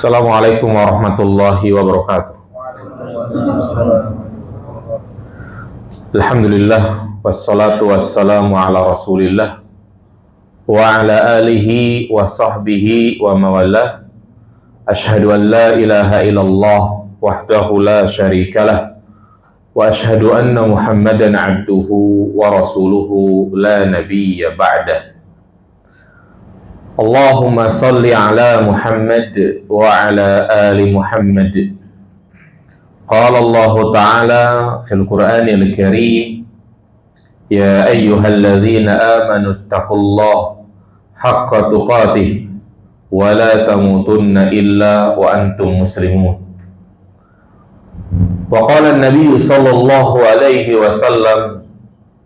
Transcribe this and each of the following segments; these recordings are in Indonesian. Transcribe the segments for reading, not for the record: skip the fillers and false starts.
Assalamualaikum warahmatullahi wabarakatuh. Alhamdulillah wassalatu wassalamu ala Rasulillah wa ala alihi wa sahbihi wa mawalah. Ashhadu an la ilaha illallah wahdahu la syarikalah wa ashhadu anna Muhammadan abduhu wa rasuluhu la nabiyya ba'dah. Allahumma salli ala Muhammad wa ala ali Muhammad. Qala Allah Ta'ala fil Qur'anil Karim, ya ayyuhalladzina amanu ittaqullaha haqqa tuqatih wa la tamutunna illa wa antum muslimun. Wa qala an-nabiy sallallahu alaihi wasallam,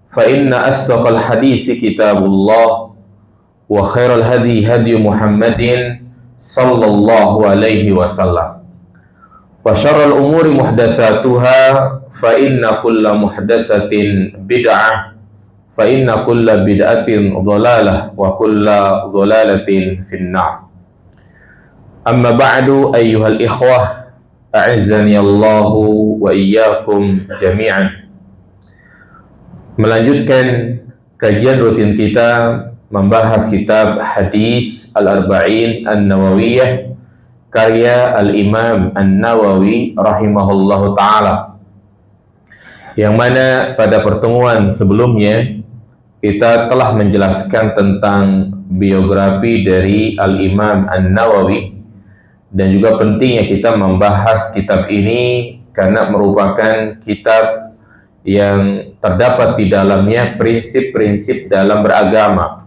fa inna asdaqal hadisi kitabullah wa khairal hadi hadi Muhammadin sallallahu alaihi wasallam wa syarrul umuri muhdatsatuha fa inna kulla muhdatsatin bid'ah fa inna kulla bid'atin dhalalah wa kulla dhalalatin finnar. Amma ba'du, ayyuhal ikhwah, a'azzani Allahu wa iyyakum jami'an. Melanjutkan kajian rutin kita membahas kitab Hadis Al-Arba'in An-Nawawiyah karya Al-Imam An-Nawawi rahimahullahu ta'ala, yang mana pada pertemuan sebelumnya kita telah menjelaskan tentang biografi dari Al-Imam An-Nawawi, dan juga pentingnya kita membahas kitab ini karena merupakan kitab yang terdapat di dalamnya prinsip-prinsip dalam beragama,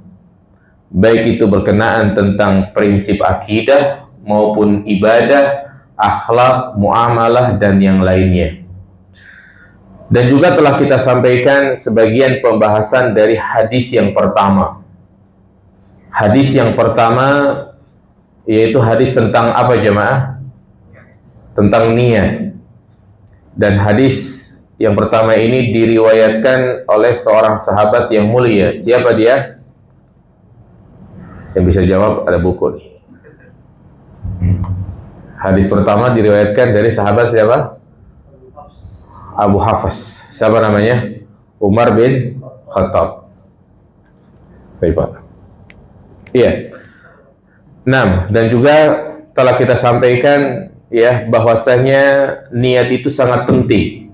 baik itu berkenaan tentang prinsip akidah maupun ibadah, akhlak, muamalah, dan yang lainnya. Dan juga telah kita sampaikan sebagian pembahasan dari hadis yang pertama. Hadis yang pertama yaitu hadis tentang apa jemaah? Tentang niat. Dan hadis yang pertama ini diriwayatkan oleh seorang sahabat yang mulia. Siapa dia? Yang bisa jawab, ada buku nih. Hadis pertama diriwayatkan dari sahabat siapa? Abu Hafs. Siapa namanya? Umar bin Khattab. Baik, Pak. Iya. 6. Dan juga telah kita sampaikan ya bahwasanya niat itu sangat penting.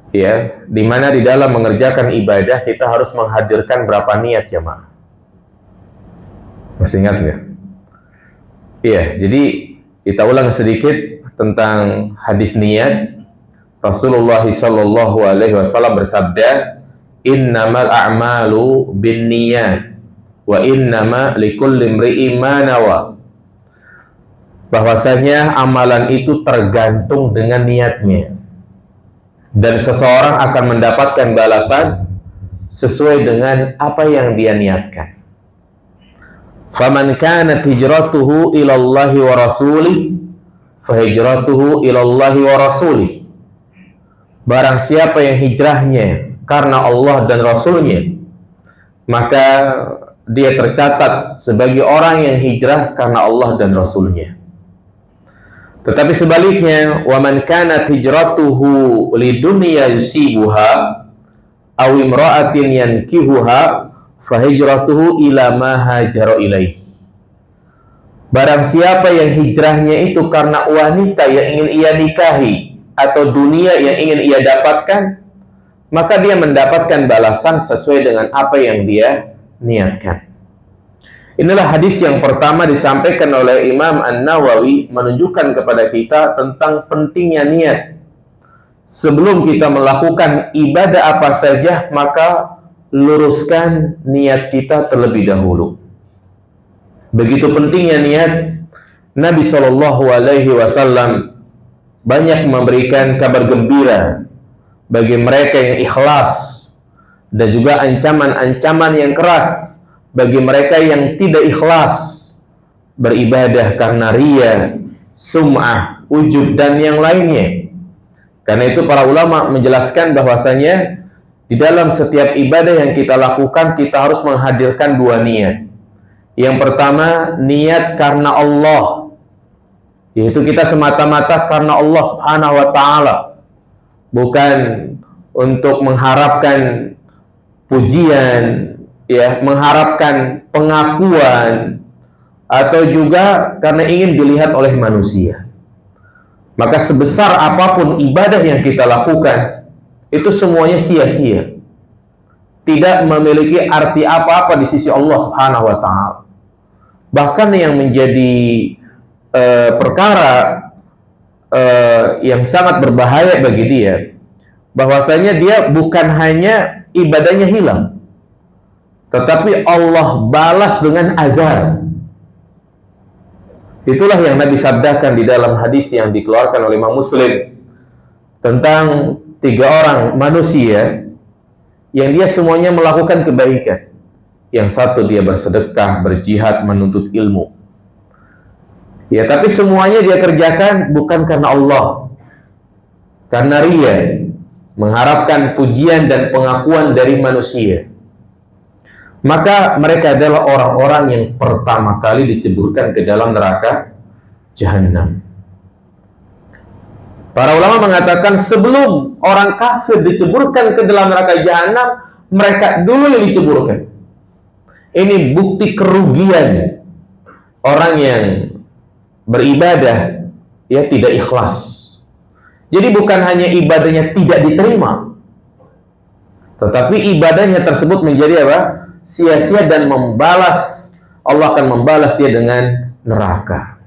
Ya, di mana di dalam mengerjakan ibadah kita harus menghadirkan berapa niat, jemaah? Masih ingat nggak? Iya, jadi kita ulang sedikit tentang hadis niat. Rasulullah sallallahu alaihi wasallam bersabda, "Innamal a'malu binniyat wa innama likulli imri'in ma nawa." Bahwasanya amalan itu tergantung dengan niatnya, dan seseorang akan mendapatkan balasan sesuai dengan apa yang dia niatkan. Faman kanat hijratuhu ilallahi wa rasulih fahijratuhu ilallahi wa rasulih. Barang siapa yang hijrahnya karena Allah dan Rasulnya, maka dia tercatat sebagai orang yang hijrah karena Allah dan Rasulnya. Tetapi sebaliknya, waman kanat hijratuhu lidunya yusibuha aw imra'atin yankihuha fahijratuhu ila ma hajara ilaih. Barang siapa yang hijrahnya itu karena wanita yang ingin ia nikahi atau dunia yang ingin ia dapatkan, maka dia mendapatkan balasan sesuai dengan apa yang dia niatkan. Inilah hadis yang pertama disampaikan oleh Imam An-Nawawi, menunjukkan kepada kita tentang pentingnya niat. Sebelum kita melakukan ibadah apa saja, maka luruskan niat kita terlebih dahulu. Begitu pentingnya niat, Nabi Shallallahu Alaihi Wasallam banyak memberikan kabar gembira bagi mereka yang ikhlas, dan juga ancaman-ancaman yang keras bagi mereka yang tidak ikhlas beribadah karena riya, sum'ah, ujub, dan yang lainnya. Karena itu para ulama menjelaskan bahwasanya di dalam setiap ibadah yang kita lakukan, kita harus menghadirkan dua niat. Yang pertama, niat karena Allah. yaitu kita semata-mata karena Allah Subhanahu wa Ta'ala, bukan untuk mengharapkan pujian, ya, mengharapkan pengakuan, atau juga karena ingin dilihat oleh manusia. Maka sebesar apapun ibadah yang kita lakukan, itu semuanya sia-sia, tidak memiliki arti apa-apa di sisi Allah Subhanahu wa Ta'ala. Bahkan yang menjadi perkara yang sangat berbahaya bagi dia, bahwasanya dia bukan hanya ibadahnya hilang, tetapi Allah balas dengan azab. Itulah yang Nabi sabdakan di dalam hadis yang dikeluarkan oleh Imam Muslim tentang 3 orang manusia yang dia semuanya melakukan kebaikan. Yang satu dia bersedekah, berjihad, menuntut ilmu. Ya, tapi semuanya dia kerjakan bukan karena Allah, karena riya, mengharapkan pujian dan pengakuan dari manusia. Maka mereka adalah orang-orang yang pertama kali diceburkan ke dalam neraka Jahannam. Para ulama mengatakan sebelum orang kafir diceburkan ke dalam neraka Jahannam, mereka dulu yang diceburkan. Ini bukti kerugian orang yang beribadah, ya, tidak ikhlas. Jadi bukan hanya ibadahnya tidak diterima, tetapi ibadahnya tersebut menjadi apa? Sia-sia dan membalas, Allah akan membalas dia dengan neraka.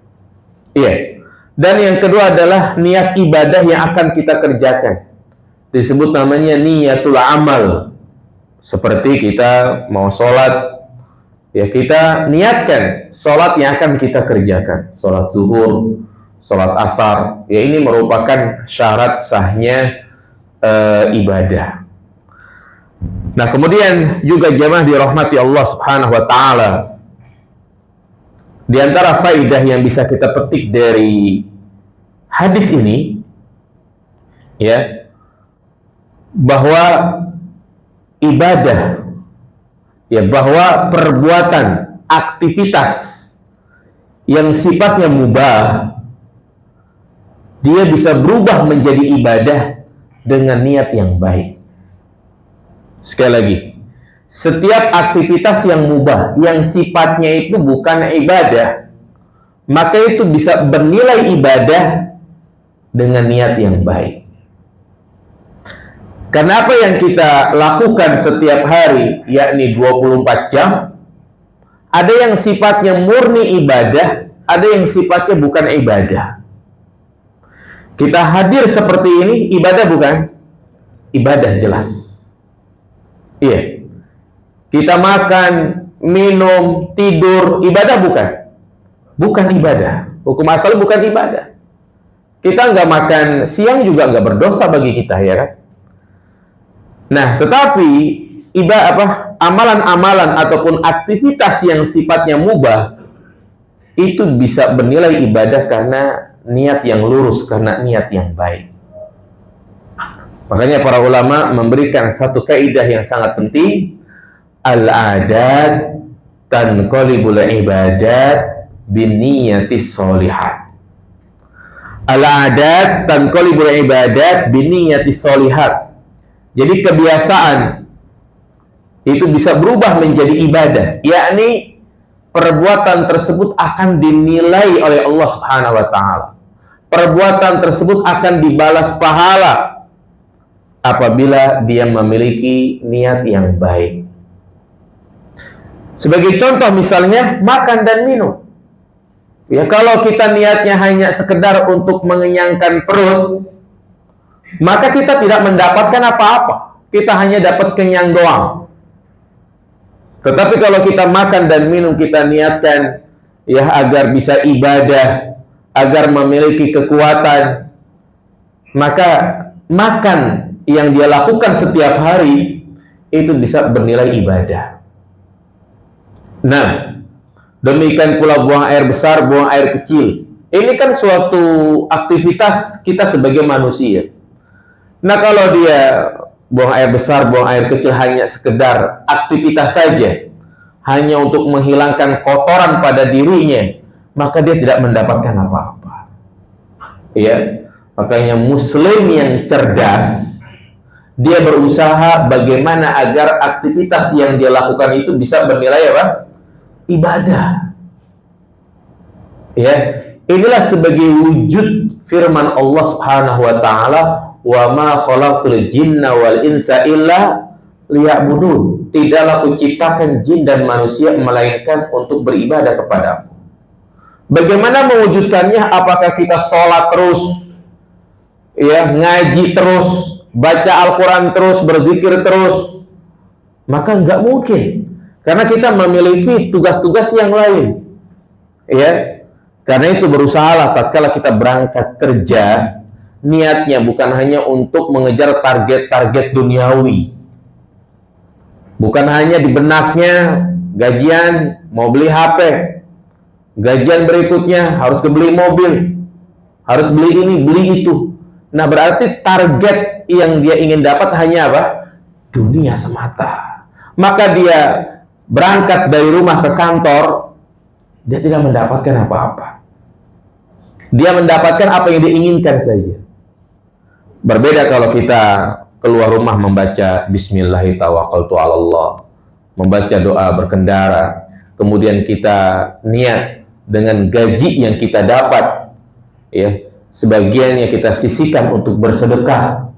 Iya. Dan yang kedua adalah niat ibadah yang akan kita kerjakan. Disebut namanya niyatul amal. Seperti kita mau sholat, ya, kita niatkan sholat yang akan kita kerjakan. Sholat zuhur, sholat asar, ya, ini merupakan syarat sahnya ibadah. Nah, kemudian juga jemaah dirahmati Allah Subhanahu wa Ta'ala, di antara faidah yang bisa kita petik dari hadis ini, ya, bahwa ibadah, ya, bahwa perbuatan, aktivitas yang sifatnya mubah, dia bisa berubah menjadi ibadah dengan niat yang baik. Sekali lagi, setiap aktivitas yang mubah, yang sifatnya itu bukan ibadah, maka itu bisa bernilai ibadah dengan niat yang baik. Karena apa yang kita lakukan setiap hari, yakni 24 jam, ada yang sifatnya murni ibadah, ada yang sifatnya bukan ibadah. Kita hadir seperti ini, ibadah bukan? Ibadah jelas. Iya. Kita makan, minum, tidur, ibadah bukan? Bukan ibadah. Hukum asal bukan ibadah. Kita nggak makan siang juga nggak berdosa bagi kita, ya kan? Nah, tetapi amalan-amalan ataupun aktivitas yang sifatnya mubah itu bisa bernilai ibadah karena niat yang lurus, karena niat yang baik. Makanya para ulama memberikan satu kaidah yang sangat penting, al-adat tanqalibul ibadat binniyatis sholihat. Al-adat tanqalibul ibadat binniyatis sholihat. Jadi kebiasaan itu bisa berubah menjadi ibadah, yakni perbuatan tersebut akan dinilai oleh Allah Subhanahu wa Ta'ala. Perbuatan tersebut akan dibalas pahala apabila dia memiliki niat yang baik. Sebagai contoh misalnya makan dan minum. Ya, kalau kita niatnya hanya sekedar untuk mengenyangkan perut, maka kita tidak mendapatkan apa-apa. Kita hanya dapat kenyang doang. Tetapi kalau kita makan dan minum, kita niatkan, ya, agar bisa ibadah, agar memiliki kekuatan, maka makan yang dia lakukan setiap hari itu bisa bernilai ibadah. Nah, demikian pula buang air besar, buang air kecil. Ini kan suatu aktivitas kita sebagai manusia. Nah, kalau dia buang air besar, buang air kecil hanya sekedar aktivitas saja, hanya untuk menghilangkan kotoran pada dirinya, maka dia tidak mendapatkan apa-apa. Ya, makanya muslim yang cerdas, dia berusaha bagaimana agar aktivitas yang dia lakukan itu bisa bernilai apa? Ibadah. Ya, inilah sebagai wujud firman Allah Subhanahu wa taala, "Wa ma khalaqtul jinna wal insa illa liya'budun." Tidaklah kuciptakan jin dan manusia melainkan untuk beribadah kepadaku. Bagaimana mewujudkannya? Apakah kita sholat terus, ya, ngaji terus, baca Al-Quran terus, berzikir terus? Maka nggak mungkin, karena kita memiliki tugas-tugas yang lain. Ya, karena itu berusahalah tatkala kita berangkat kerja, niatnya bukan hanya untuk mengejar target-target duniawi, bukan hanya di benaknya gajian mau beli HP, gajian berikutnya harus beli mobil, harus beli ini, beli itu. Nah, berarti target yang dia ingin dapat hanya apa? Dunia semata. Maka dia berangkat dari rumah ke kantor, dia tidak mendapatkan apa-apa. Dia mendapatkan apa yang diinginkan saja. Berbeda kalau kita keluar rumah membaca Bismillahirrahmanirrahim, membaca doa berkendara, kemudian kita niat dengan gaji yang kita dapat, ya, sebagiannya kita sisihkan untuk bersedekah,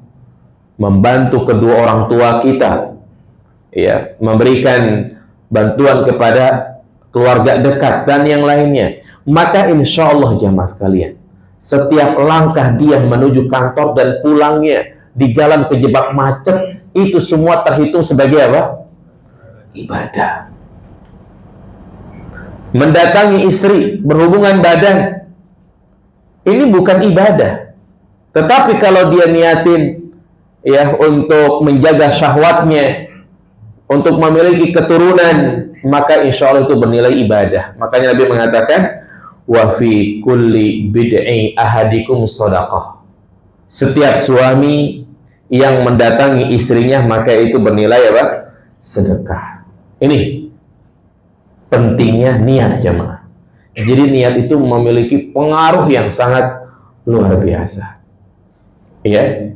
membantu kedua orang tua kita, ya, memberikan bantuan kepada keluarga dekat dan yang lainnya. Maka insya Allah jamaah sekalian, setiap langkah dia menuju kantor dan pulangnya di jalan kejebak macet, itu semua terhitung sebagai apa? Ibadah. Mendatangi istri, berhubungan badan, ini bukan ibadah. Tetapi kalau dia niatin, ya, untuk menjaga syahwatnya, untuk memiliki keturunan, maka insya Allah itu bernilai ibadah. Makanya Nabi mengatakan, wa fi kulli bid'i ahadikum shadaqah. Setiap suami yang mendatangi istrinya, maka itu bernilai apa? Sedekah. Ini pentingnya niat jemaah. Jadi niat itu memiliki pengaruh yang sangat luar biasa. Ya.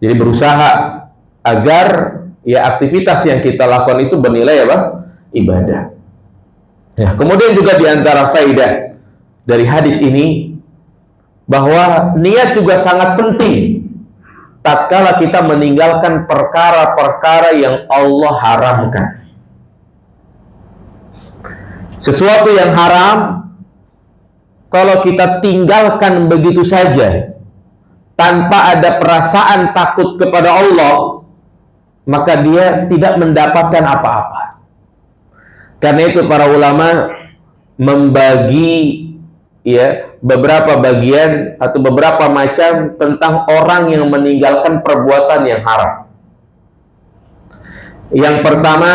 Jadi berusaha agar ya aktivitas yang kita lakukan itu bernilai apa? Ibadah. Ya, kemudian juga di antara faedah dari hadis ini bahwa niat juga sangat penting tatkala kita meninggalkan perkara-perkara yang Allah haramkan. Sesuatu yang haram, kalau kita tinggalkan begitu saja tanpa ada perasaan takut kepada Allah, maka dia tidak mendapatkan apa-apa. Karena itu para ulama membagi, ya, beberapa bagian atau beberapa macam tentang orang yang meninggalkan perbuatan yang haram. Yang pertama,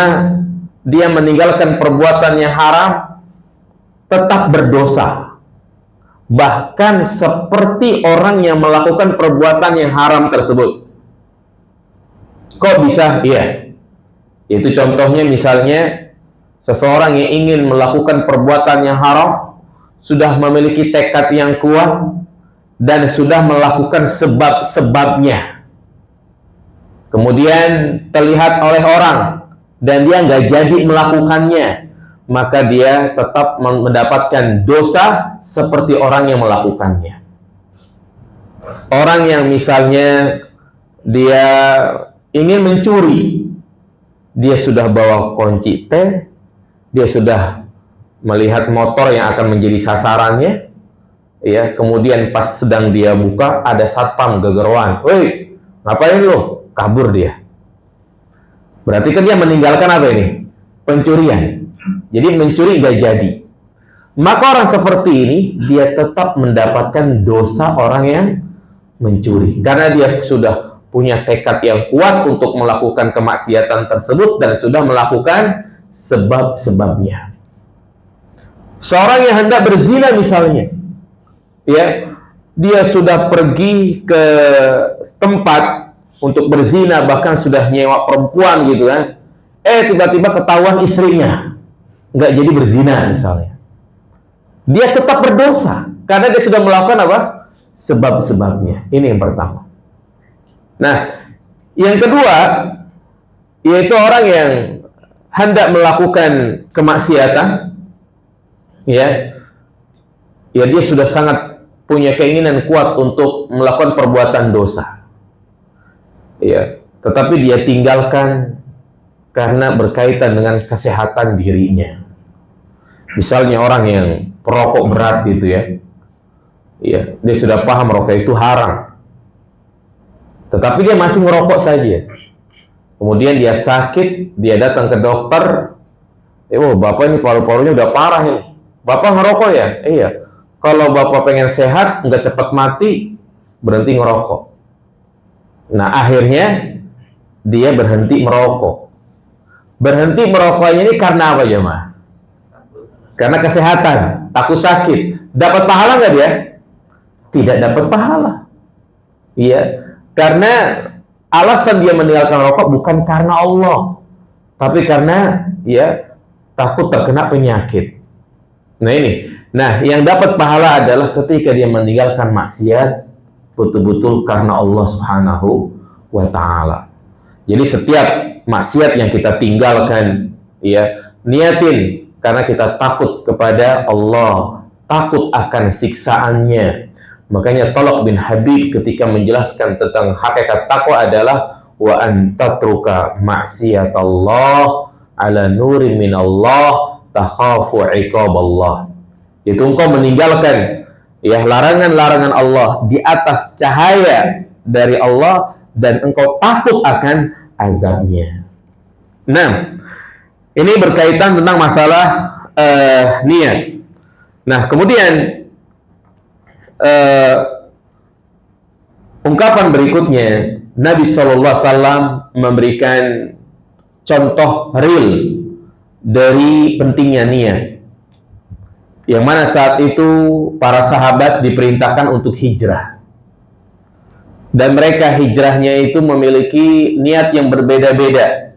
dia meninggalkan perbuatan yang haram tetap berdosa, bahkan seperti orang yang melakukan perbuatan yang haram tersebut. Kok bisa? Iya, itu contohnya misalnya seseorang yang ingin melakukan perbuatan yang haram, sudah memiliki tekad yang kuat dan sudah melakukan sebab-sebabnya, kemudian terlihat oleh orang dan dia nggak jadi melakukannya, maka dia tetap mendapatkan dosa seperti orang yang melakukannya. Orang yang misalnya dia ingin mencuri, dia sudah bawa kunci T, dia sudah melihat motor yang akan menjadi sasarannya, ya, kemudian pas sedang dia buka ada satpam gegeruan, "Woi, ngapain lo?" Kabur dia. Berarti kan dia meninggalkan apa ini? Pencurian. Jadi mencuri gak jadi. Maka orang seperti ini dia tetap mendapatkan dosa orang yang mencuri, karena dia sudah punya tekad yang kuat untuk melakukan kemaksiatan tersebut dan sudah melakukan sebab-sebabnya. Seorang yang hendak berzina misalnya, ya, dia sudah pergi ke tempat untuk berzina, bahkan sudah nyewa perempuan gitu kan, tiba-tiba ketahuan istrinya, nggak jadi berzina misalnya, dia tetap berdosa karena dia sudah melakukan apa? sebab-sebabnya. Ini yang pertama. Nah, yang kedua, yaitu orang yang hendak melakukan kemaksiatan, ya dia sudah sangat punya keinginan kuat untuk melakukan perbuatan dosa, ya, tetapi dia tinggalkan karena berkaitan dengan kesehatan dirinya. Misalnya orang yang perokok berat gitu ya, dia sudah paham rokok itu haram, tetapi dia masih merokok saja. Kemudian dia sakit, dia datang ke dokter, bapak ini paru-parunya udah parah ini. Bapak ngerokok ya? Iya. Kalau bapak pengen sehat, nggak cepat mati, berhenti ngerokok. Nah, akhirnya dia berhenti merokok. Berhenti merokoknya ini karena apa, jemaah? Karena kesehatan, takut sakit. Dapat pahala nggak dia? Tidak dapat pahala. Iya. Karena alasan dia meninggalkan rokok bukan karena Allah, tapi karena takut terkena penyakit. Nah, yang dapat pahala adalah ketika dia meninggalkan maksiat betul-betul karena Allah Subhanahu wa Ta'ala. Jadi setiap maksiat yang kita tinggalkan, niatin karena kita takut kepada Allah, takut akan siksaannya. Makanya Talq bin Habib ketika menjelaskan tentang hakikat takwa adalah wa antatruka maksiatallah ala nurin minallah takhafu iqaballah. Itu engkau meninggalkan larangan-larangan Allah di atas cahaya dari Allah dan engkau takut akan azabnya. Nah, ini berkaitan tentang masalah niat. Nah, kemudian ungkapan berikutnya, Nabi SAW memberikan contoh real dari pentingnya niat, yang mana saat itu para sahabat diperintahkan untuk hijrah, dan mereka hijrahnya itu memiliki niat yang berbeda-beda.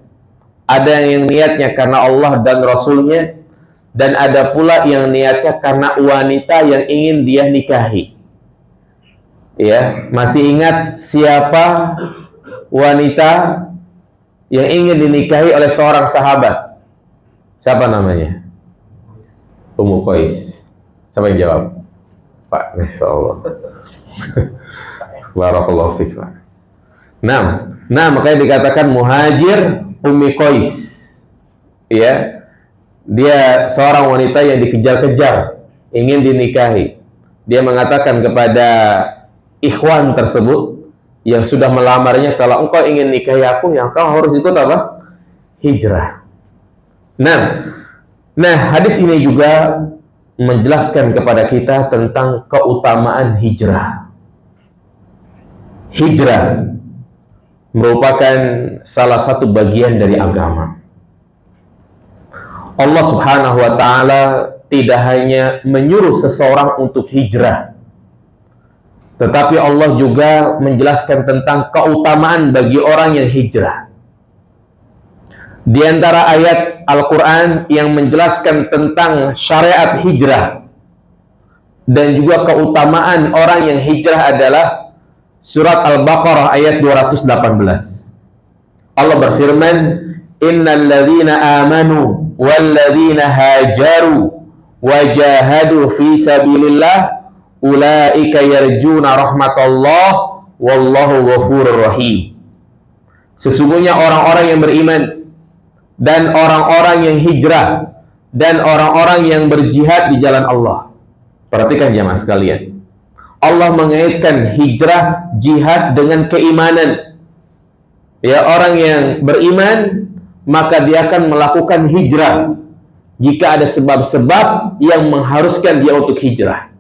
Ada yang niatnya karena Allah dan Rasulnya, dan ada pula yang niatnya karena wanita yang ingin dia nikahi. Masih ingat siapa wanita yang ingin dinikahi oleh seorang sahabat? Siapa namanya? Ummu Qais. Siapa yang jawab? Pak, insyaallah. Barakallahu fiik, Pak. Nah, makanya dikatakan muhajir Ummi Qais. Dia seorang wanita yang dikejar-kejar, ingin dinikahi. Dia mengatakan kepada ikhwan tersebut yang sudah melamarnya, kalau engkau ingin nikahi aku, yang kau harus ikut apa? Hijrah. Nah, hadis ini juga menjelaskan kepada kita tentang keutamaan hijrah. Hijrah merupakan salah satu bagian dari agama. Allah Subhanahu wa Ta'ala tidak hanya menyuruh seseorang untuk hijrah, tetapi Allah juga menjelaskan tentang keutamaan bagi orang yang hijrah. Di antara ayat Al-Quran yang menjelaskan tentang syariat hijrah dan juga keutamaan orang yang hijrah adalah surat Al-Baqarah ayat 218. Allah berfirman, innal ladzina amanu wal ladzina hajaru wajahadu fi sabilillah ulaika yarjuna rahmatallah wallahu ghafurur rahim. Sesungguhnya orang-orang yang beriman dan orang-orang yang hijrah dan orang-orang yang berjihad di jalan Allah. Perhatikan jemaah sekalian, Allah mengaitkan hijrah, jihad dengan keimanan. Orang yang beriman maka dia akan melakukan hijrah jika ada sebab-sebab yang mengharuskan dia untuk hijrah.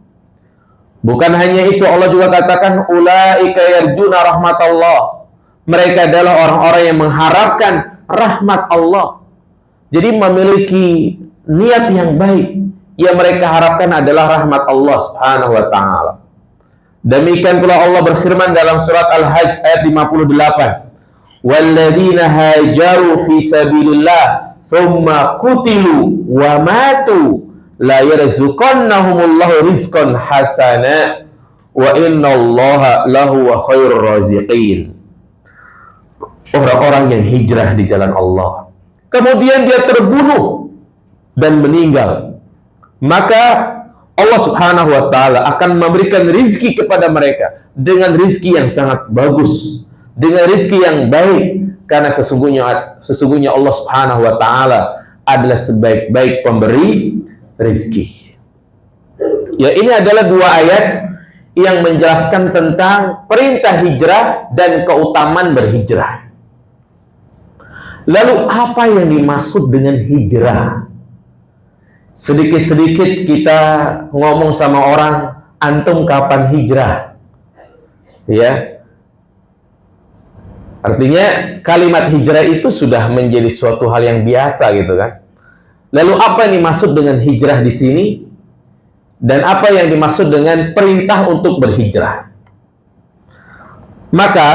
Bukan hanya itu, Allah juga katakan ulaika yarjuna rahmatallah. Mereka adalah orang-orang yang mengharapkan rahmat Allah. Jadi memiliki niat yang baik. Yang mereka harapkan adalah rahmat Allah Subhanahu wa Ta'ala. Demikian pula Allah berfirman dalam surat Al-Hajj ayat 58. Walladzina hajaru fi sabilillah thumma qutilu wa matu la yarzuqannahumullahu rizqan hasana wa innallaha lahu khairur raziqin. Orang-orang yang hijrah di jalan Allah, kemudian dia terbunuh dan meninggal, maka Allah Subhanahu wa Ta'ala akan memberikan rizki kepada mereka dengan rizki yang sangat bagus, dengan rizki yang baik, karena sesungguhnya Allah Subhanahu wa Ta'ala adalah sebaik-baik pemberi rizki. Ya, ini adalah dua ayat yang menjelaskan tentang perintah hijrah dan keutamaan berhijrah. Lalu apa yang dimaksud dengan hijrah? Sedikit-sedikit kita ngomong sama orang, antum kapan hijrah? Ya. Artinya kalimat hijrah itu sudah menjadi suatu hal yang biasa gitu kan. Lalu apa yang dimaksud dengan hijrah di sini? Dan apa yang dimaksud dengan perintah untuk berhijrah? Maka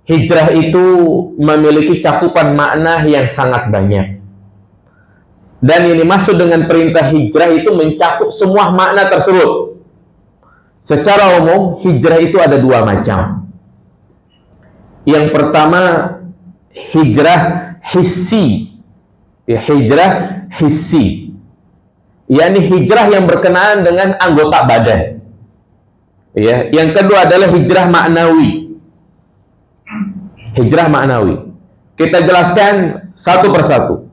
hijrah itu memiliki cakupan makna yang sangat banyak. Dan yang dimaksud dengan perintah hijrah itu mencakup semua makna tersebut. Secara umum, hijrah itu ada dua macam. Yang pertama, hijrah hissi. Ya, hijrah hissi. yakni hijrah yang berkenaan dengan anggota badan. Ya, yang kedua adalah hijrah maknawi. Hijrah maknawi. Kita jelaskan satu persatu.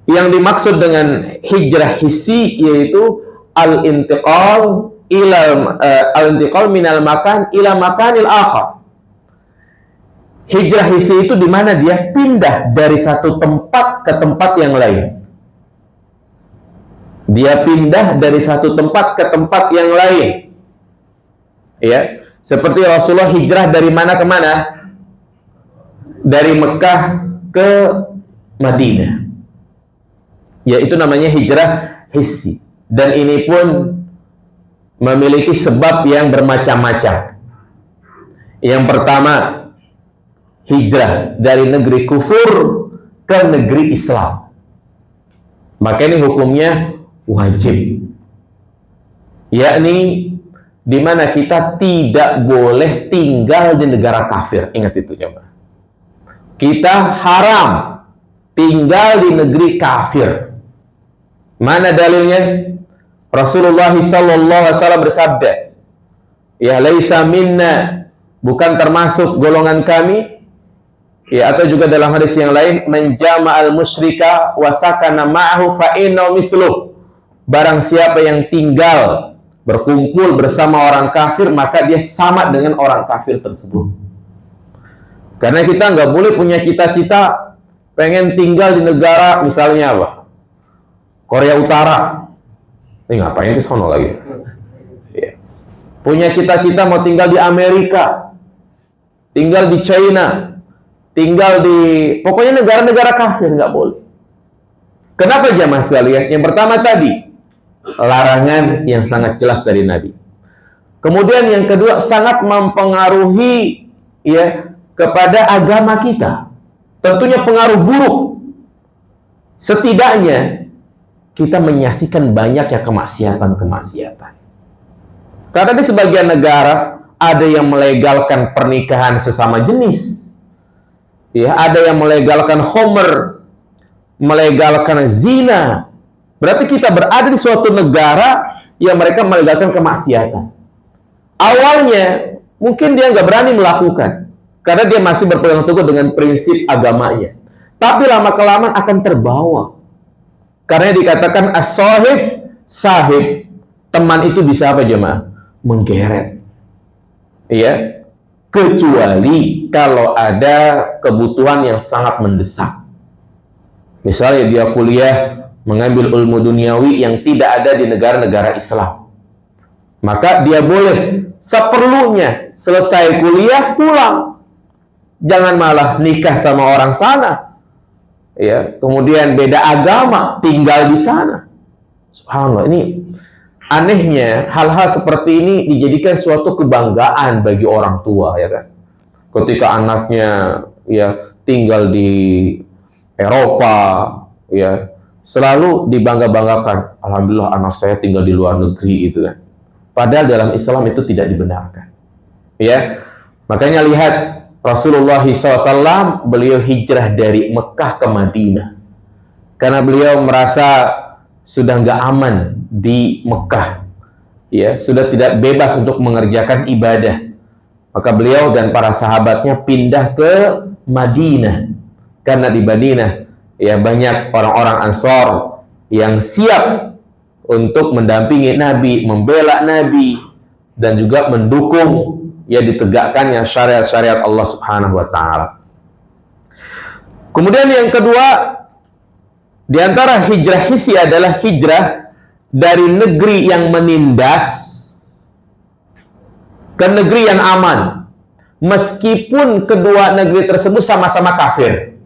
Yang dimaksud dengan hijrah hissi yaitu al-intiqal minal makan ila makanil akhar. Hijrah hissi itu di mana dia pindah dari satu tempat ke tempat yang lain. Dia pindah dari satu tempat ke tempat yang lain. Ya, seperti Rasulullah hijrah dari mana ke mana? Dari Mekah ke Madinah. Ya, itu namanya hijrah hissi. Dan ini pun memiliki sebab yang bermacam-macam. Yang pertama, hijrah dari negeri kufur ke negeri Islam. Maka ini hukumnya wajib. Yakni di mana kita tidak boleh tinggal di negara kafir. Ingat itu ya, Pak. Kita haram tinggal di negeri kafir. Mana dalilnya? Rasulullah SAW bersabda, ya laisa minna, bukan termasuk golongan kami. Ya, atau juga dalam hadis yang lain, menjama'al musyrika wa sakana ma'ahu fa inna misluh. Barang siapa yang tinggal berkumpul bersama orang kafir, maka dia sama dengan orang kafir tersebut. Karena kita nggak boleh punya cita-cita pengen tinggal di negara misalnya apa? Korea Utara. Ini ngapain ke sono lagi? Ya. Punya cita-cita mau tinggal di Amerika, tinggal di China, tinggal di pokoknya negara-negara kafir, nggak boleh. Kenapa jamaah sekalian? Yang pertama tadi, larangan yang sangat jelas dari Nabi. Kemudian yang kedua, sangat mempengaruhi ya kepada agama kita. Tentunya pengaruh buruk. Setidaknya kita menyaksikan banyaknya kemaksiatan-kemaksiatan. Karena di sebagian negara ada yang melegalkan pernikahan sesama jenis. Ya, ada yang melegalkan homer, melegalkan zina. Berarti kita berada di suatu negara yang mereka melegalkan kemaksiatan. Awalnya mungkin dia nggak berani melakukan karena dia masih berpegang teguh dengan prinsip agamanya. Tapi lama-kelamaan akan terbawa. Karena dikatakan as-sahib sahib. Teman itu bisa apa jemaah? Menggeret. Ya. Kecuali kalau ada kebutuhan yang sangat mendesak. Misalnya dia kuliah mengambil ilmu duniawi yang tidak ada di negara-negara Islam. Maka dia boleh seperlunya selesai kuliah pulang. Jangan malah nikah sama orang sana. Ya, kemudian beda agama, tinggal di sana. Subhanallah, ini anehnya hal-hal seperti ini dijadikan suatu kebanggaan bagi orang tua, ya kan? Ketika anaknya ya tinggal di Eropa, ya selalu dibangga-banggakan. Alhamdulillah anak saya tinggal di luar negeri, itu kan. Padahal dalam Islam itu tidak dibenarkan. Ya, makanya lihat Rasulullah SAW, beliau hijrah dari Mekah ke Madinah karena beliau merasa sudah nggak aman di Mekah, ya, sudah tidak bebas untuk mengerjakan ibadah. Maka beliau dan para sahabatnya pindah ke Madinah karena di Madinah ya banyak orang-orang Ansor yang siap untuk mendampingi Nabi, membela Nabi, dan juga mendukung ya ditegakkannya syariat-syariat Allah Subhanahu wa taala. Kemudian yang kedua, di antara hijrah hissi adalah hijrah dari negeri yang menindas ke negeri yang aman, meskipun kedua negeri tersebut sama-sama kafir.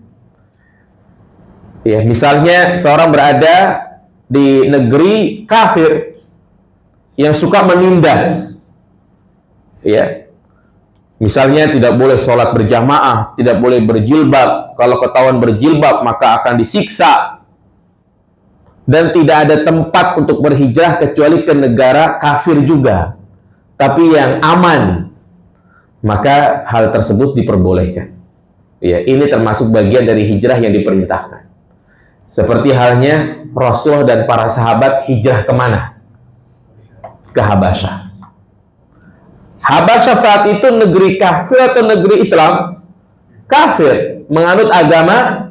Ya, misalnya seorang berada di negeri kafir yang suka menindas, ya. Misalnya tidak boleh sholat berjamaah, tidak boleh berjilbab. Kalau ketahuan berjilbab maka akan disiksa. Dan tidak ada tempat untuk berhijrah kecuali ke negara kafir juga, tapi yang aman. Maka hal tersebut diperbolehkan. Ya, ini termasuk bagian dari hijrah yang diperintahkan. Seperti halnya Rasulullah dan para sahabat hijrah kemana? Ke Habasyah. Habasyah saat itu negeri kafir atau negeri Islam? Kafir, menganut agama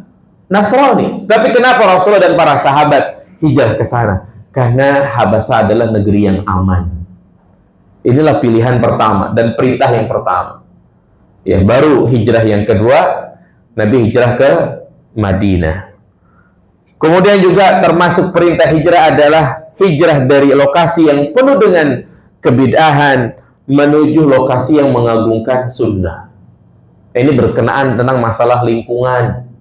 Nasrani. Tapi kenapa Rasulullah dan para sahabat hijrah ke sana? Karena Habasyah adalah negeri yang aman. Inilah pilihan pertama dan perintah yang pertama. Ya, baru hijrah yang kedua, Nabi hijrah ke Madinah. Kemudian juga termasuk perintah hijrah adalah hijrah dari lokasi yang penuh dengan kebid'ahan menuju lokasi yang mengagungkan sunnah. Ini berkenaan tentang masalah lingkungan,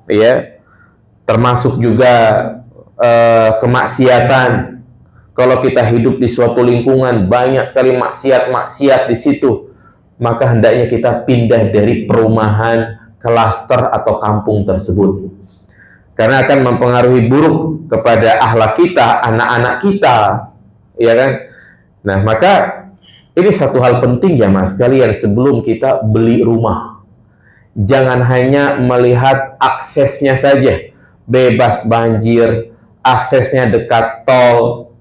ya, termasuk juga kemaksiatan. Kalau kita hidup di suatu lingkungan banyak sekali maksiat di situ, maka hendaknya kita pindah dari perumahan, klaster atau kampung tersebut, karena akan mempengaruhi buruk kepada akhlak kita, anak-anak kita, ya kan? Nah, maka ini satu hal penting ya mas sekalian, sebelum kita beli rumah, jangan hanya melihat aksesnya saja, bebas banjir, aksesnya dekat tol,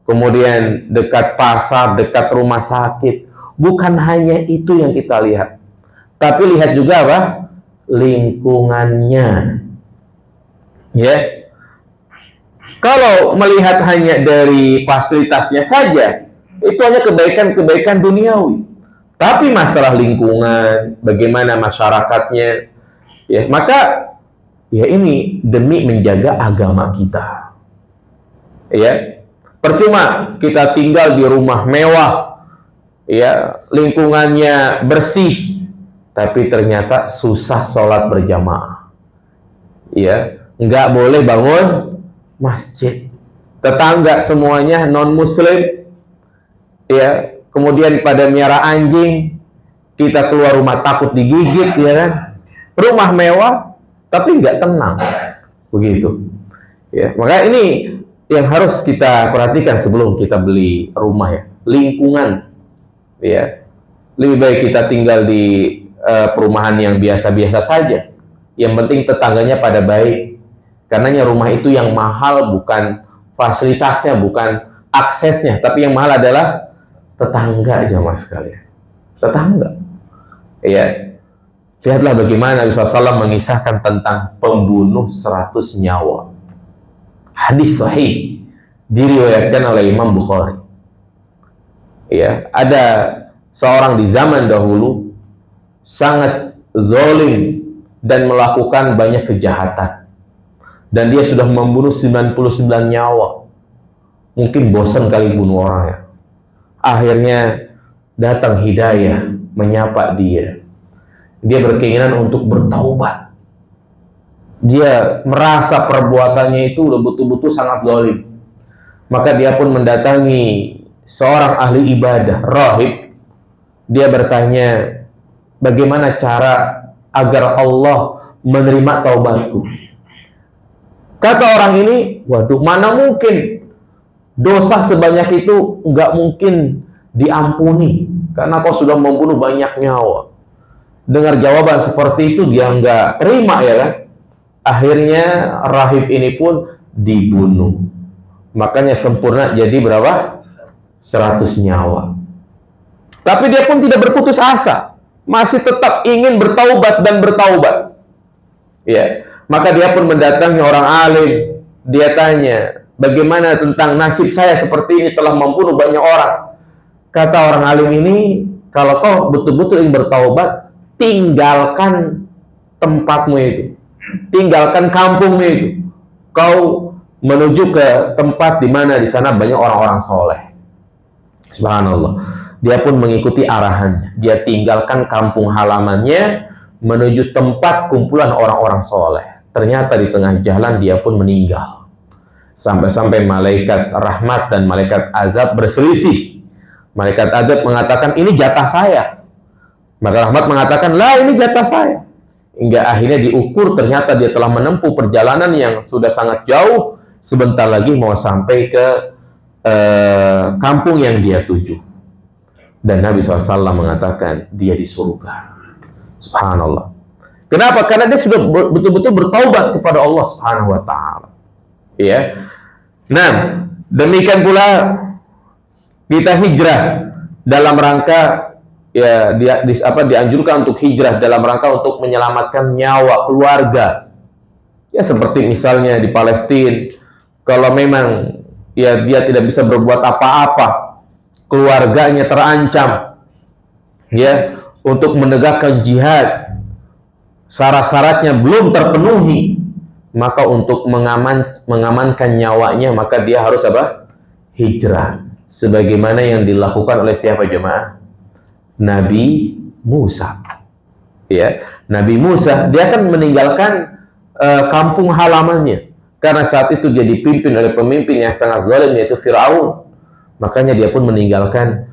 kemudian dekat pasar, dekat rumah sakit. Bukan hanya itu yang kita lihat, tapi lihat juga apa? Lingkungannya. Ya, kalau melihat hanya dari fasilitasnya saja, itu hanya kebaikan-kebaikan duniawi. Tapi masalah lingkungan, bagaimana masyarakatnya, ya, maka ya ini demi menjaga agama kita. Ya, percuma kita tinggal di rumah mewah, ya, lingkungannya bersih, tapi ternyata susah sholat berjamaah. Ya, nggak boleh bangun masjid. Tetangga semuanya non-muslim, ya, kemudian pada miara anjing, kita keluar rumah takut digigit, ya kan? Rumah mewah tapi nggak tenang, begitu. Ya, maka ini yang harus kita perhatikan sebelum kita beli rumah, ya, lingkungan. Ya, lebih baik kita tinggal di perumahan yang biasa-biasa saja. Yang penting tetangganya pada baik, karenanya rumah itu yang mahal bukan fasilitasnya, bukan aksesnya, tapi yang mahal adalah tetangga, jamaah sekalian. Tetangga. Ya. Lihatlah bagaimana Nabi SAW mengisahkan tentang pembunuh 100 nyawa. Hadis sahih diriwayatkan oleh Imam Bukhari. Ya, ada seorang di zaman dahulu sangat zalim dan melakukan banyak kejahatan. Dan dia sudah membunuh 99 nyawa. Mungkin bosan kali bunuh orang, ya. Akhirnya datang hidayah menyapa dia. Dia berkeinginan untuk bertaubat. Dia merasa perbuatannya itu betul-betul sangat zalim. Maka dia pun mendatangi seorang ahli ibadah, rahib. Dia bertanya, bagaimana cara agar Allah menerima taubatku? Kata orang ini, waduh, mana mungkin Dosa sebanyak itu nggak mungkin diampuni karena kau sudah membunuh banyak nyawa. Dengar jawaban seperti itu dia nggak terima, ya kan? Akhirnya rahib ini pun dibunuh. Makanya sempurna jadi berapa? 100 nyawa. Tapi dia pun tidak berputus asa, masih tetap ingin bertaubat dan bertaubat. Ya, maka dia pun mendatangi orang alim. Dia tanya, bagaimana tentang nasib saya seperti ini, telah membunuh banyak orang. Kata orang alim ini, kalau kau betul-betul ingin bertaubat, tinggalkan tempatmu itu, tinggalkan kampungmu itu, kau menuju ke tempat di mana di sana banyak orang-orang soleh. Subhanallah. Dia pun mengikuti arahannya. Dia tinggalkan kampung halamannya menuju tempat kumpulan orang-orang soleh. Ternyata di tengah jalan dia pun meninggal. Sampai-sampai malaikat rahmat dan malaikat azab berselisih. Malaikat azab mengatakan, ini jatah saya. Maka rahmat mengatakan, lah ini jatah saya. Hingga akhirnya diukur, ternyata dia telah menempuh perjalanan yang sudah sangat jauh. Sebentar lagi mau sampai ke kampung yang dia tuju. Dan Nabi SAW mengatakan, dia di surga. Subhanallah. Kenapa? Karena dia sudah betul-betul bertaubat kepada Allah Subhanahu wa Ta'ala. Ya. Nah, demikian pula kita hijrah dalam rangka, ya, dianjurkan untuk hijrah dalam rangka untuk menyelamatkan nyawa keluarga. Ya, seperti misalnya di Palestina, kalau memang ya dia tidak bisa berbuat apa-apa, keluarganya terancam, ya, untuk menegakkan jihad, syarat-syaratnya belum terpenuhi, maka untuk mengamankan nyawanya, maka dia harus apa? Hijrah. Sebagaimana yang dilakukan oleh siapa jemaah? Nabi Musa. Ya, Nabi Musa, dia akan meninggalkan kampung halamannya. Karena saat itu dia dipimpin oleh pemimpin yang sangat zalim, yaitu Fir'aun. Makanya dia pun meninggalkan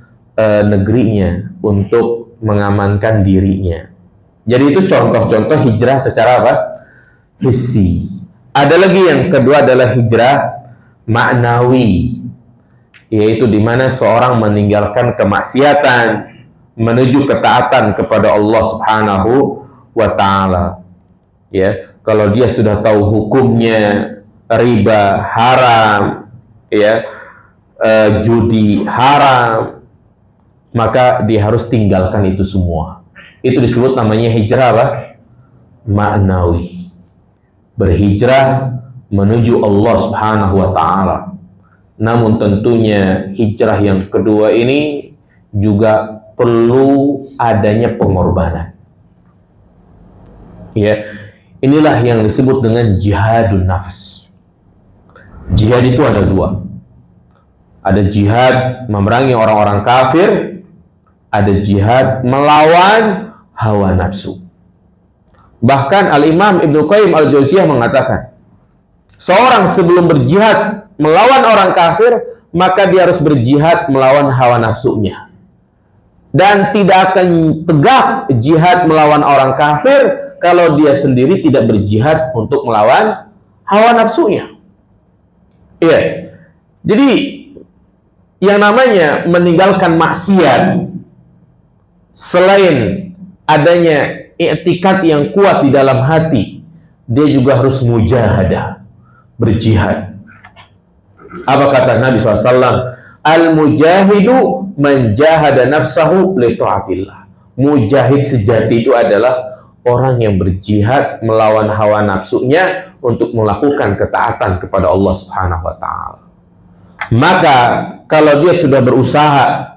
negerinya untuk mengamankan dirinya. Jadi itu contoh-contoh hijrah secara apa? Hissi. Ada lagi yang kedua adalah hijrah maknawi, yaitu di mana seorang meninggalkan kemaksiatan menuju ketaatan kepada Allah Subhanahu wa Ta'ala. Ya, kalau dia sudah tahu hukumnya, riba haram, ya, judi haram, maka dia harus tinggalkan itu semua. Itu disebut namanya hijrah apa? Maknawi. Berhijrah menuju Allah Subhanahu wa Ta'ala. Namun tentunya hijrah yang kedua ini juga perlu adanya pengorbanan. Ya, inilah yang disebut dengan jihadun nafs. Jihad itu ada dua. Ada jihad memerangi orang-orang kafir, ada jihad melawan hawa nafsu. Bahkan Al-Imam Ibnu Qayyim Al-Jauziyah mengatakan, seorang sebelum berjihad melawan orang kafir, maka dia harus berjihad melawan hawa nafsunya. Dan tidak akan tegak jihad melawan orang kafir kalau dia sendiri tidak berjihad untuk melawan hawa nafsunya. Iya. Jadi yang namanya meninggalkan maksiat, selain adanya i'tikad yang kuat di dalam hati, dia juga harus mujahadah, berjihad. Apa kata Nabi SAW? Al-mujahidu man jahada nafsahu li ta'atillah. Mujahid sejati itu adalah orang yang berjihad melawan hawa nafsunya untuk melakukan ketaatan kepada Allah Subhanahu wa Ta'ala. Maka kalau dia sudah berusaha,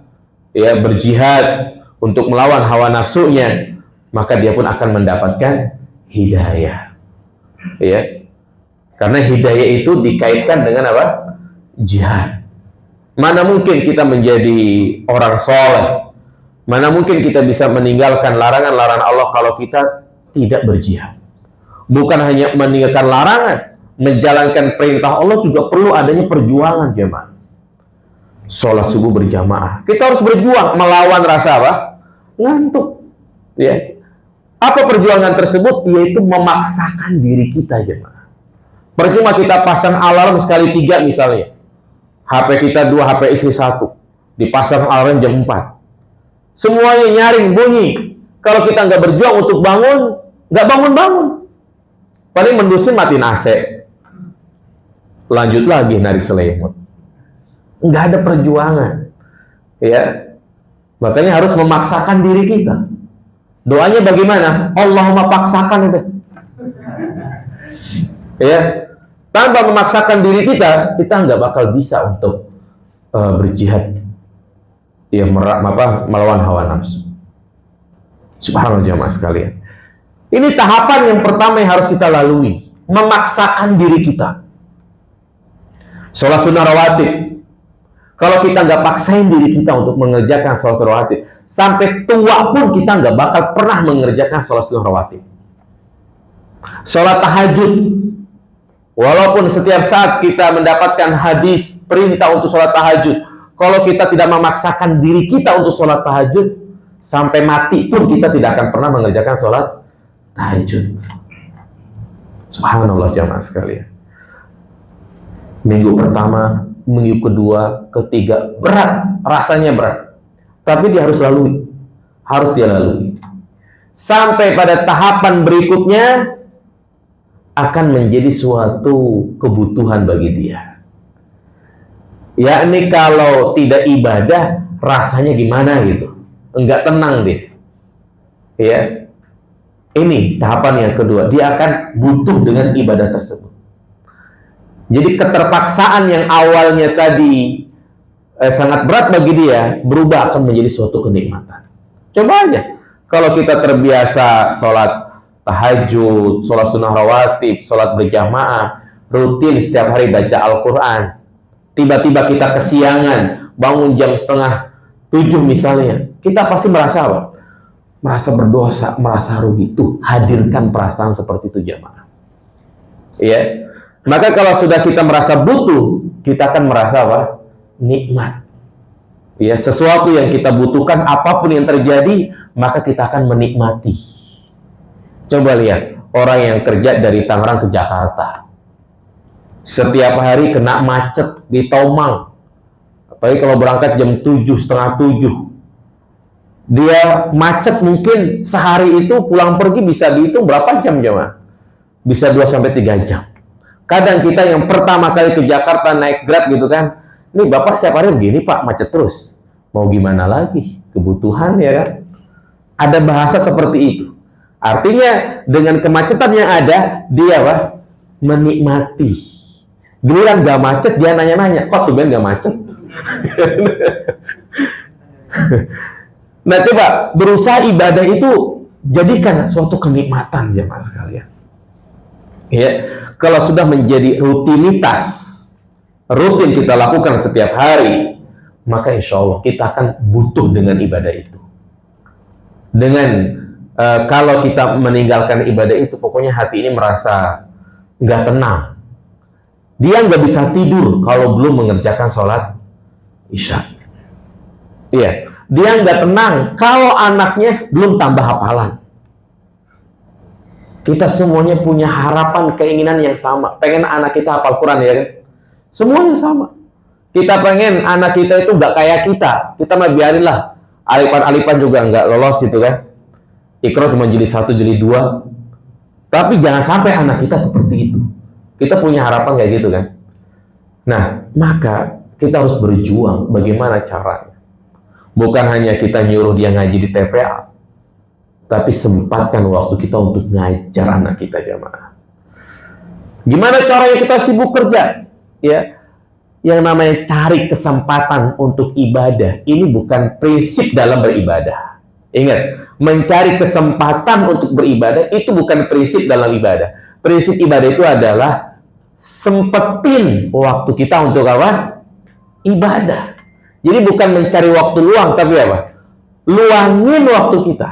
ya, berjihad untuk melawan hawa nafsunya, maka dia pun akan mendapatkan hidayah. Ya. Karena hidayah itu dikaitkan dengan apa? Jihad. Mana mungkin kita menjadi orang soleh? Mana mungkin kita bisa meninggalkan larangan-larangan Allah kalau kita tidak berjihad? Bukan hanya meninggalkan larangan, menjalankan perintah Allah juga perlu adanya perjuangan, jemaah. Sholat subuh berjamaah, kita harus berjuang melawan rasa apa? Ngantuk. Ya. Apa perjuangan tersebut? Yaitu memaksakan diri kita, jemaah. Percuma kita pasang alarm sekali 3 misalnya. HP kita 2, HP istri 1. Dipasang alarm jam 4. Semuanya nyaring bunyi. Kalau kita nggak berjuang untuk bangun, nggak bangun-bangun. Paling mendusin matiin AC. Lanjut lagi narik selimut. Nggak ada perjuangan. Ya. Makanya harus memaksakan diri kita. Doanya bagaimana? Allahumma paksakan itu. Ya. Tanpa memaksakan diri kita nggak bakal bisa untuk berjihad. Ya, melawan hawa nafsu. Subhanallah jamaah sekalian. Ini tahapan yang pertama yang harus kita lalui. Memaksakan diri kita. Sholat sunnah rawatib. Kalau kita nggak paksain diri kita untuk mengerjakan sholat rawatib, sampai tua pun kita nggak bakal pernah mengerjakan sholat sunnah rawatib. Sholat tahajud. Walaupun setiap saat kita mendapatkan hadis perintah untuk sholat tahajud, kalau kita tidak memaksakan diri kita untuk sholat tahajud, sampai mati pun kita tidak akan pernah mengerjakan sholat tahajud. Subhanallah jamaah sekalian. Minggu pertama, minggu kedua, ketiga, berat, rasanya berat. Tapi dia harus lalui. Harus dia lalui. Sampai pada tahapan berikutnya, akan menjadi suatu kebutuhan bagi dia. Yakni kalau tidak ibadah, rasanya gimana gitu. Enggak tenang deh. Ya. Ini tahapan yang kedua. Dia akan butuh dengan ibadah tersebut. Jadi keterpaksaan yang awalnya tadi sangat berat bagi dia, berubah akan menjadi suatu kenikmatan. Coba aja. Kalau kita terbiasa sholat tahajud, sholat sunnah rawatib, sholat berjamaah, rutin setiap hari baca Al-Quran. Tiba-tiba kita kesiangan, bangun jam 6:30 misalnya. Kita pasti merasa apa? Merasa berdosa, merasa rugi. Tuh, hadirkan perasaan seperti itu jamaah. Ya. Maka kalau sudah kita merasa butuh, kita akan merasa apa? Nikmat. Ya, sesuatu yang kita butuhkan, apapun yang terjadi, maka kita akan menikmati. Coba lihat, orang yang kerja dari Tangerang ke Jakarta. Setiap hari kena macet di Tomang. Apalagi kalau berangkat jam 7, setengah 7. Dia macet mungkin sehari itu pulang pergi bisa dihitung berapa jam jemaah? Bisa 2-3 jam. Kadang kita yang pertama kali ke Jakarta naik Grab gitu kan. Ini Bapak setiap hari begini Pak, macet terus. Mau gimana lagi? Kebutuhan ya kan? Ada bahasa seperti itu. Artinya dengan kemacetan yang ada, dia Pak, menikmati. Giliran gak macet, dia nanya-nanya, kok tuh gak macet? Nah coba, berusaha ibadah itu jadikan suatu kenikmatan jemaah sekalian. Ya, kalau sudah menjadi rutinitas, rutin kita lakukan setiap hari, maka insya Allah kita akan butuh dengan ibadah itu. Dengan kalau kita meninggalkan ibadah itu, pokoknya hati ini merasa nggak tenang. Dia nggak bisa tidur kalau belum mengerjakan sholat isya. Iya, dia nggak tenang kalau anaknya belum tambah hafalan. Kita semuanya punya harapan, keinginan yang sama. Pengen anak kita hafal Quran ya kan? Semuanya sama. Kita pengen anak kita itu nggak kayak kita. Kita mah biarin lah. Alipan-alipan juga nggak lolos gitu kan. Iqra cuma jadi 1, jadi 2. Tapi jangan sampai anak kita seperti itu. Kita punya harapan kayak gitu kan. Nah, maka kita harus berjuang bagaimana caranya. Bukan hanya kita nyuruh dia ngaji di TPA, tapi sempatkan waktu kita untuk ngajar anak kita jamaah. Gimana caranya kita sibuk kerja? Ya, yang namanya cari kesempatan untuk ibadah, ini bukan prinsip dalam beribadah. Ingat, mencari kesempatan untuk beribadah itu bukan prinsip dalam ibadah. Prinsip ibadah itu adalah sempetin waktu kita untuk apa? Ibadah. Jadi bukan mencari waktu luang, tapi apa? Luangin waktu kita.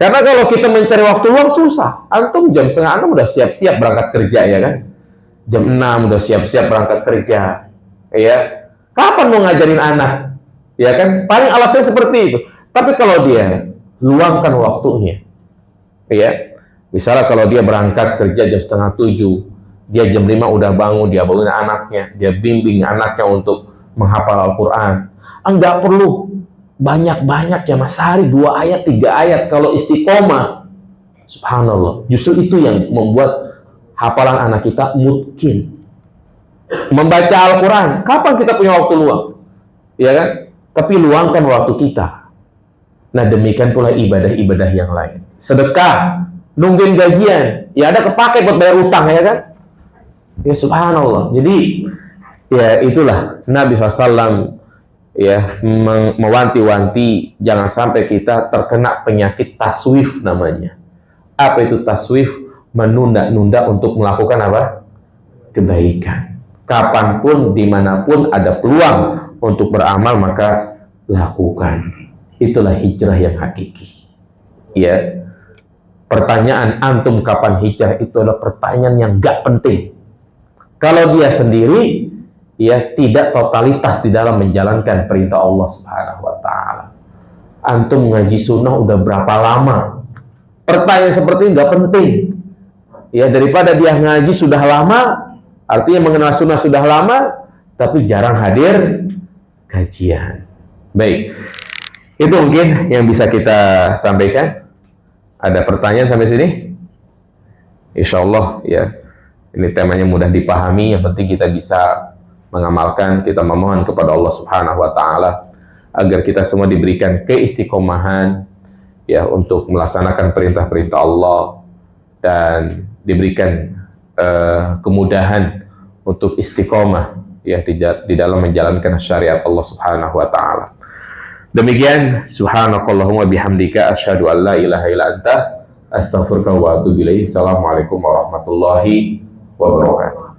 Karena kalau kita mencari waktu luang susah. Antum jam 5:30 udah siap-siap berangkat kerja ya kan? Jam 6 udah siap-siap berangkat kerja. Ya. Kapan mau ngajarin anak? Ya kan? Paling alasannya seperti itu. Tapi kalau dia luangkan waktunya. Ya. Misalnya kalau dia berangkat kerja jam 6:30, Dia jam 5 udah bangun, dia bangun anaknya, dia bimbing anaknya untuk menghafal Al-Quran. Enggak perlu banyak-banyak ya Mas, sehari 2 ayat, 3 ayat. Kalau istiqomah, subhanallah, justru itu yang membuat hafalan anak kita mungkin. Membaca Al-Quran, kapan kita punya waktu luang? Ya kan? Tapi luangkan waktu kita. Nah, demikian pula ibadah-ibadah yang lain. Sedekah, nungguin gajian, ya ada kepake buat bayar utang, ya kan? Ya subhanallah. Jadi ya itulah Nabi SAW ya mewanti-wanti jangan sampai kita terkena penyakit taswif namanya. Apa itu taswif? Menunda-nunda untuk melakukan apa? Kebaikan. Kapanpun, dimanapun ada peluang untuk beramal, maka lakukan. Itulah hijrah yang hakiki. Ya. Pertanyaan antum kapan hijrah itu adalah pertanyaan yang gak penting. Kalau dia sendiri, ya tidak totalitas di dalam menjalankan perintah Allah Subhanahu wa Ta'ala. Antum ngaji sunnah udah berapa lama? Pertanyaan seperti ini nggak penting. Ya, daripada dia ngaji sudah lama, artinya mengenal sunnah sudah lama, tapi jarang hadir kajian. Baik, itu mungkin yang bisa kita sampaikan. Ada pertanyaan sampai sini? Insya Allah ya. Ini temanya mudah dipahami, yang penting kita bisa mengamalkan. Kita memohon kepada Allah Subhanahu wa Ta'ala agar kita semua diberikan keistiqomahan ya untuk melaksanakan perintah-perintah Allah dan diberikan kemudahan untuk istiqomah ya di dalam menjalankan syariat Allah Subhanahu wa Ta'ala. Demikian, subhanakallahumma bihamdika asyhadu an la ilaha illa anta astaghfiruka wa atubu ilaik. Assalamualaikum warahmatullahi wabarakatuh.